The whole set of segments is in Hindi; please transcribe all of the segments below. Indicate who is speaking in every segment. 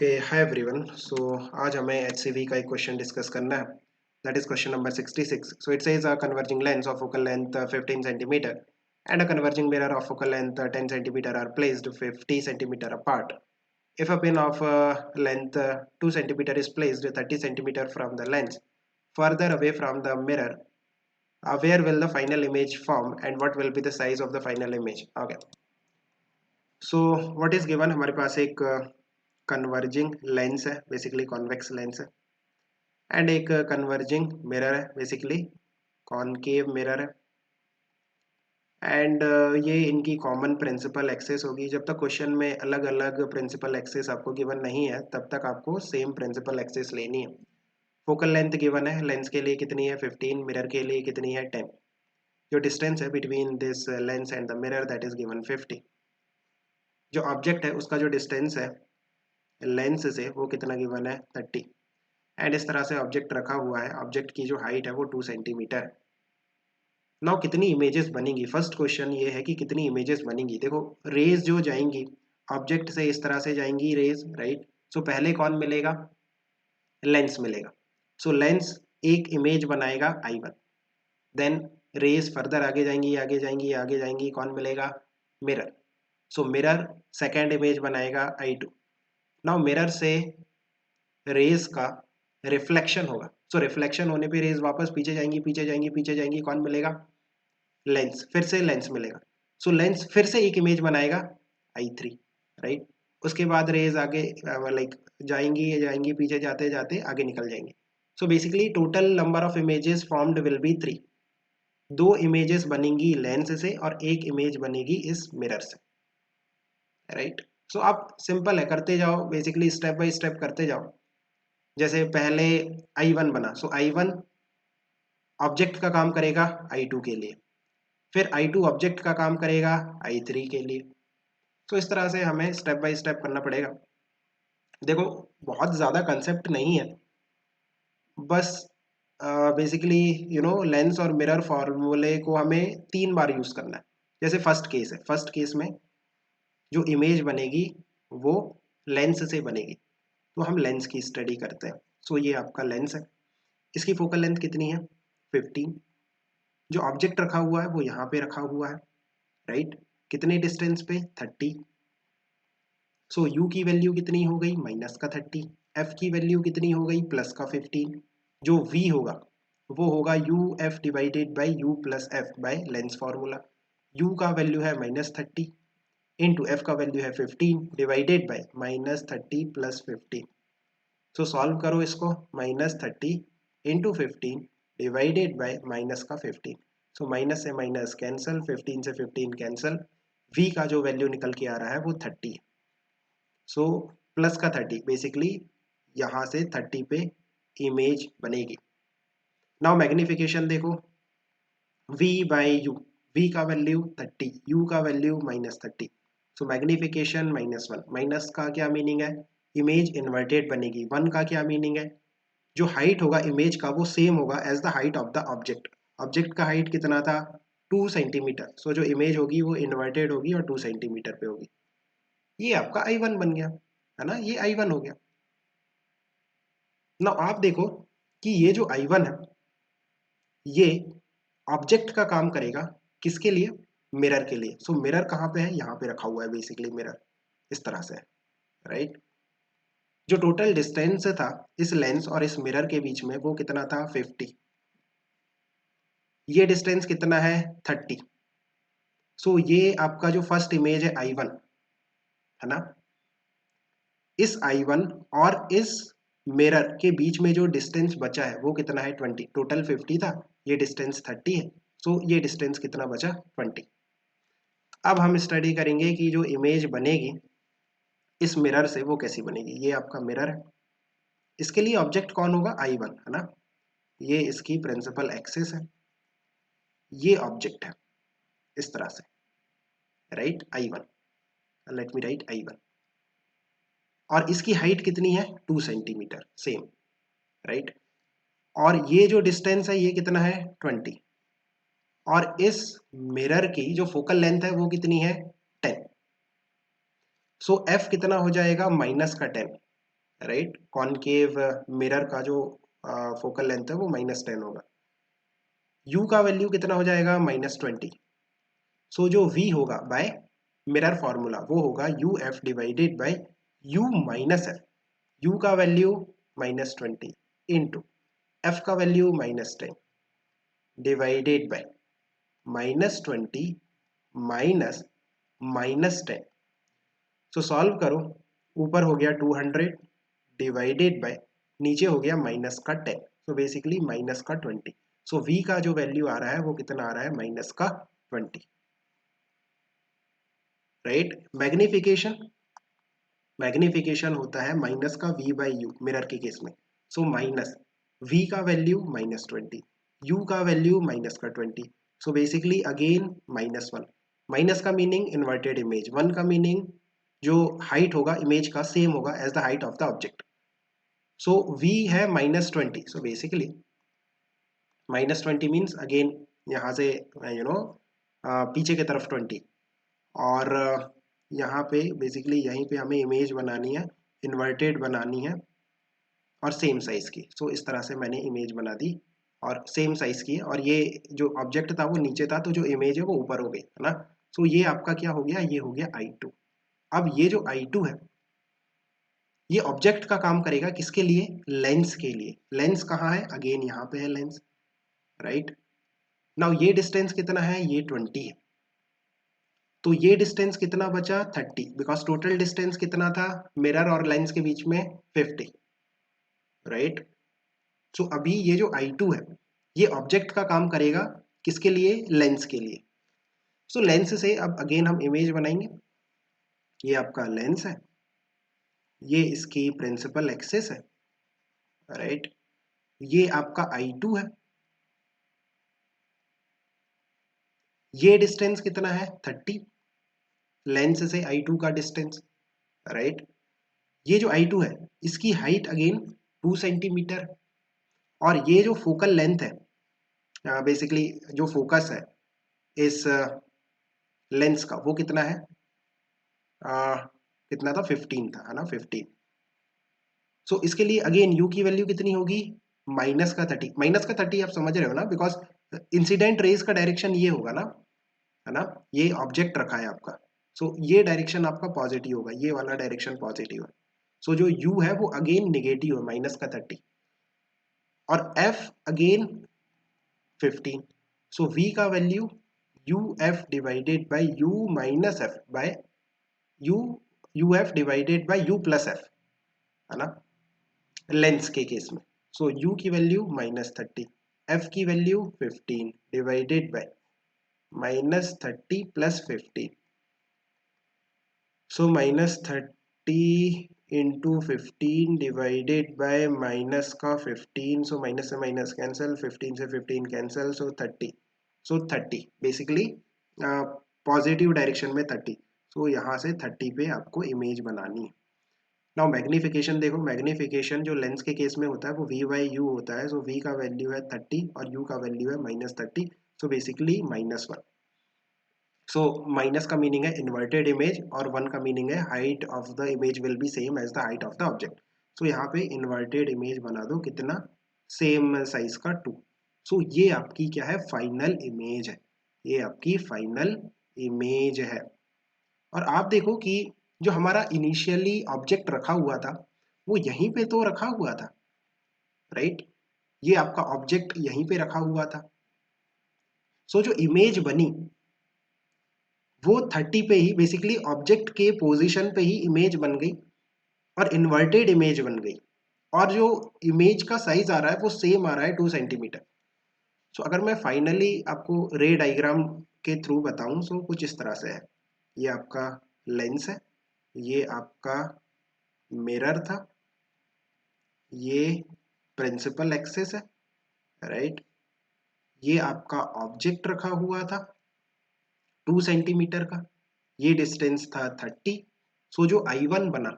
Speaker 1: Okay hi everyone. सो आज हमें एचसीवी का एक क्वेश्चन डिस्कस करना है, that is question number 66। So it says a converging lens of focal length 15 centimeter and a converging mirror of focal length 10 centimeter are placed 50 centimeter apart. If a pin of length 2 centimeter is placed 30 centimeter from the lens further away from the mirror, where will the final image form and what will be the size of the final image? Okay, so what is given, हमारे पास एक कन्वर्जिंग लेंस है, बेसिकली कॉन्वेक्स लेंस है, एंड एक कन्वर्जिंग मिरर है, बेसिकली कॉनकेव मिरर है। एंड ये इनकी कॉमन प्रिंसिपल एक्सेस होगी। जब तक क्वेश्चन में अलग अलग प्रिंसिपल एक्सेस आपको गिवन नहीं है तब तक आपको सेम प्रिंसिपल एक्सेस लेनी है। फोकल लेंथ गिवन है, लेंस के लिए कितनी है 15, मिरर के लिए कितनी है 10। जो डिस्टेंस है between this lens and the mirror that is given 50। जो ऑब्जेक्ट है उसका जो डिस्टेंस है लेंस से वो कितना गिवन है 30। एंड इस तरह से ऑब्जेक्ट रखा हुआ है, ऑब्जेक्ट की जो हाइट है वो 2 सेंटीमीटर। नाउ कितनी इमेजेस बनेंगी, फर्स्ट क्वेश्चन ये है कि कितनी इमेजेस बनेंगी। देखो रेज जो जाएंगी ऑब्जेक्ट से इस तरह से जाएंगी रेज, राइट। सो पहले कौन मिलेगा, लेंस मिलेगा। सो लेंस एक इमेज बनाएगा I1, देन रेज फर्दर आगे जाएंगी आगे जाएंगी आगे जाएंगी, कौन मिलेगा, mirror. So mirror second image बनाएगा I2। नाउ मिरर से रेज का रिफ्लेक्शन होगा, सो रिफ्लेक्शन होने पे रेज वापस पीछे जाएंगी पीछे जाएंगी पीछे जाएंगी, कौन मिलेगा, लेंस। फिर से लेंस मिलेगा, सो लेंस फिर से एक इमेज बनाएगा I3, राइट। उसके बाद रेज आगे लाइक जाएंगी जाएंगी पीछे जाते जाते आगे निकल जाएंगे। So basically total number of images formed will be 3। 2 images बनेंगी लेंस से और एक इमेज बनेगी इस मिरर से, राइट। सो आप सिंपल है, करते जाओ, बेसिकली स्टेप बाय स्टेप करते जाओ। जैसे पहले I1 बना, सो I1 ऑब्जेक्ट का काम करेगा I2 के लिए, फिर I2 ऑब्जेक्ट का काम करेगा I3 के लिए। तो इस तरह से हमें स्टेप बाय स्टेप करना पड़ेगा। देखो बहुत ज़्यादा कंसेप्ट नहीं है, बस बेसिकली लेंस और मिरर फॉर्मूले को हमें 3 बार यूज़ करना है। जैसे फर्स्ट केस है, फर्स्ट केस में जो इमेज बनेगी वो लेंस से बनेगी, तो हम लेंस की स्टडी करते हैं। सो ये आपका लेंस है, इसकी फोकल लेंथ कितनी है 15। जो ऑब्जेक्ट रखा हुआ है वो यहाँ पे रखा हुआ है, राइट। कितने डिस्टेंस पे 30। सो u की वैल्यू कितनी हो गई माइनस का 30, f की वैल्यू कितनी हो गई प्लस का 15। जो v होगा वो होगा uf divided by u plus f by lens formula. u का वैल्यू है -30 इंटू f का वैल्यू है 15 divided by -30 plus 15। So solve करो इसको, -30 इंटू 15 डिवाइडेड बाई माइनस का 15। सो माइनस से माइनस कैंसिल, 15 से 15 कैंसिल, v का जो वैल्यू निकल के आ रहा है वो 30 है। सो प्लस का 30, बेसिकली यहाँ से 30 पे इमेज बनेगी। नाउ मैग्निफिकेशन देखो, v बाई यू, v का वैल्यू 30, u का वैल्यू -30। सो मैग्निफिकेशन -1। माइनस का क्या मीनिंग है, इमेज इन्वर्टेड बनेगी। 1 का क्या मीनिंग है, जो हाइट होगा इमेज का वो सेम होगा as the height of the object. Object का हाइट कितना था 2 सेंटीमीटर, सो जो इमेज होगी वो इन्वर्टेड होगी और 2 सेंटीमीटर पे होगी। ये आपका I1 बन गया, है ना, ये I1 हो गया। ना आप देखो कि ये जो I1 है ये ऑब्जेक्ट का काम करेगा, किसके लिए, मिरर के लिए। सो मिरर कहाँ पे है, यहाँ पे रखा हुआ है, बेसिकली मिरर इस तरह से है, राइट। जो टोटल डिस्टेंस था इस लेंस और इस मिरर के बीच में वो कितना था 50। ये डिस्टेंस कितना है 30। सो ये आपका जो फर्स्ट इमेज है I1, है ना। इस I1 और इस मिरर के बीच में जो डिस्टेंस बचा है वो कितना है 20। टोटल 50 था, ये डिस्टेंस 30 है, सो ये डिस्टेंस कितना बचा 20। अब हम स्टडी करेंगे कि जो इमेज बनेगी इस मिरर से वो कैसी बनेगी। ये आपका मिरर है, इसके लिए ऑब्जेक्ट कौन होगा I1, है ना। ये इसकी प्रिंसिपल एक्सिस है, ये ऑब्जेक्ट है इस तरह से, right I1। Let me right I1 और इसकी हाइट कितनी है 2 सेंटीमीटर, सेम, राइट। और ये जो डिस्टेंस है ये कितना है 20, और इस मिरर की जो फोकल लेंथ है वो कितनी है 10। सो f कितना हो जाएगा माइनस का 10, राइट। कॉनकेव मिरर का जो फोकल लेंथ है वो -10 होगा। u का वैल्यू कितना हो जाएगा -20। सो जो v होगा बाय मिरर फॉर्मूला वो होगा U F divided by u minus F. u का वैल्यू -20 इंटू f का value -10 divided by -20 minus -10। So solve करो, ऊपर हो गया 200 डिवाइडेड बाय नीचे हो गया माइनस का 10, सो बेसिकली माइनस का 20। सो v का जो वैल्यू आ रहा है वो कितना आ रहा है माइनस का 20। राइट। मैग्निफिकेशन होता है माइनस का v बाई यू मिरर के केस में। सो माइनस v का वैल्यू -20, u का वैल्यू माइनस का 20। So basically again -1। माइनस का मीनिंग इन्वर्टेड इमेज, 1 का मीनिंग जो हाइट होगा इमेज का सेम होगा as the height of the object. So v है -20, सो बेसिकली -20 मीन्स अगेन यहाँ से पीछे की तरफ 20, और यहाँ पे बेसिकली यहीं पे हमें इमेज बनानी है, इन्वर्टेड बनानी है और सेम साइज की। सो इस तरह से मैंने इमेज बना दी और सेम साइज की है, और ये जो ऑब्जेक्ट था वो नीचे था तो जो इमेज है वो ऊपर हो गई है ना। सो ये आपका क्या हो गया, ये हो गया I2। अब ये जो I2 है ये ऑब्जेक्ट का काम करेगा किसके लिए, लेंस के लिए। लेंस कहाँ है, अगेन यहाँ पे है लेंस, राइट। नाउ ये डिस्टेंस कितना है, ये 20 है, तो ये डिस्टेंस कितना बचा 30, बिकॉज टोटल डिस्टेंस कितना था मिरर और लेंस के बीच में 50, राइट। सो अभी ये जो I2 है ये ऑब्जेक्ट का काम करेगा किसके लिए, लेंस के लिए। सो लेंस से अब अगेन हम इमेज बनाएंगे। ये आपका लेंस है, ये इसकी प्रिंसिपल एक्सिस है, राइट। ये आपका I2 है, ये डिस्टेंस कितना है 30, लेंस से I2 का डिस्टेंस, राइट। ये जो I2 है इसकी हाइट अगेन 2 सेंटीमीटर, और ये जो फोकल लेंथ है बेसिकली जो फोकस है इस लेंस का वो कितना है, कितना था 15 था, है ना 15। सो इसके लिए अगेन u की वैल्यू कितनी होगी -30। -30 आप समझ रहे हो ना, बिकॉज इंसिडेंट रेज का डायरेक्शन ये होगा ना, है ना। ये ऑब्जेक्ट रखा है आपका, सो ये डायरेक्शन आपका पॉजिटिव होगा, ये वाला डायरेक्शन पॉजिटिव है। सो जो u है वो अगेन निगेटिव है -30, और f अगेन 15। सो v का value uf divided by u minus F by u, uf divided by u plus F, है ना, लेंस के केस में। सो u की वैल्यू -30, f की वैल्यू 15 divided by -30 plus 15। So -30 into 15 divided by minus का 15, सो माइनस से माइनस कैंसिल, 15 से 15 cancel, so 30। So 30 basically positive direction में 30। सो यहाँ से 30 पे आपको इमेज बनानी है। नाउ मैग्निफिकेशन देखो, मैग्निफिकेशन जो लेंस के केस में होता है वो v बाई यू होता है। सो v का वैल्यू है 30 और u का वैल्यू है -30, सो बेसिकली -1। सो माइनस का मीनिंग है इन्वर्टेड इमेज और 1 का मीनिंग है height of the image will be same as the height of the object. So यहाँ पे इन्वर्टेड इमेज बना दो, कितना, सेम साइज का 2। सो ये आपकी क्या है, फाइनल इमेज है, ये आपकी फाइनल इमेज है। और आप देखो कि जो हमारा इनिशियली ऑब्जेक्ट रखा हुआ था वो यहीं पे तो रखा हुआ था, राइट। ये आपका ऑब्जेक्ट यहीं पे रखा हुआ था। सो जो इमेज बनी वो 30 पे ही बेसिकली ऑब्जेक्ट के पोजीशन पे ही इमेज बन गई और इन्वर्टेड इमेज बन गई, और जो इमेज का साइज आ रहा है वो सेम आ रहा है 2 सेंटीमीटर। सो अगर मैं फाइनली आपको रे डायग्राम के थ्रू बताऊं सो कुछ इस तरह से है। ये आपका लेंस है, ये आपका मिरर था, ये प्रिंसिपल एक्सिस है, राइट। ये आपका ऑब्जेक्ट रखा हुआ था 2 सेंटीमीटर का, ये डिस्टेंस था 30। सो जो I1 बना,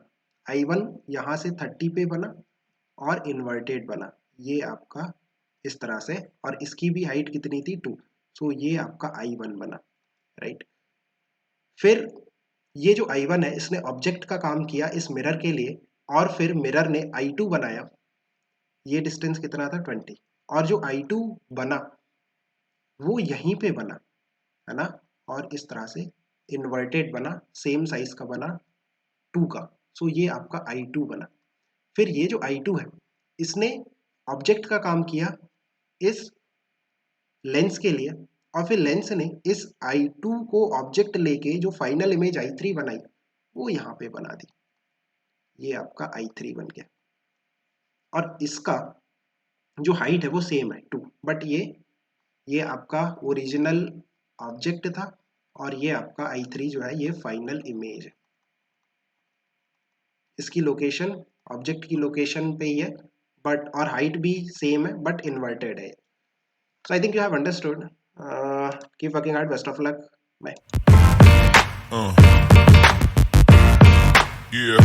Speaker 1: I1 यहाँ से 30 पे बना और इन्वर्टेड बना, ये आपका इस तरह से, और इसकी भी हाइट कितनी थी 2। सो ये आपका I1 बना, राइट। फिर ये जो I1 है इसने ऑब्जेक्ट का काम किया इस मिरर के लिए, और फिर मिरर ने I2 बनाया, ये डिस्टेंस कितना था 20, और जो I2 बना वो यहीं पे बना है ना, और इस तरह से इन्वर्टेड बना, सेम साइज का बना 2 का। सो ये आपका I2 बना। फिर ये जो I2 है इसने ऑब्जेक्ट का काम किया इस लेंस के लिए, और फिर लेंस ने इस I2 को ऑब्जेक्ट लेके जो फाइनल इमेज I3 बनाई वो यहाँ पे बना दी, ये आपका I3 बन गया। और इसका जो हाइट है वो सेम है 2, बट ये आपका ओरिजिनल ऑब्जेक्ट था और ये आपका I3 जो है ये फाइनल इमेज है। इसकी लोकेशन ऑब्जेक्ट की लोकेशन पे ही है, बट और हाइट भी सेम है बट इन्वर्टेड है। So I think you have understood. Keep working hard. Best of luck. Bye.
Speaker 2: Yeah.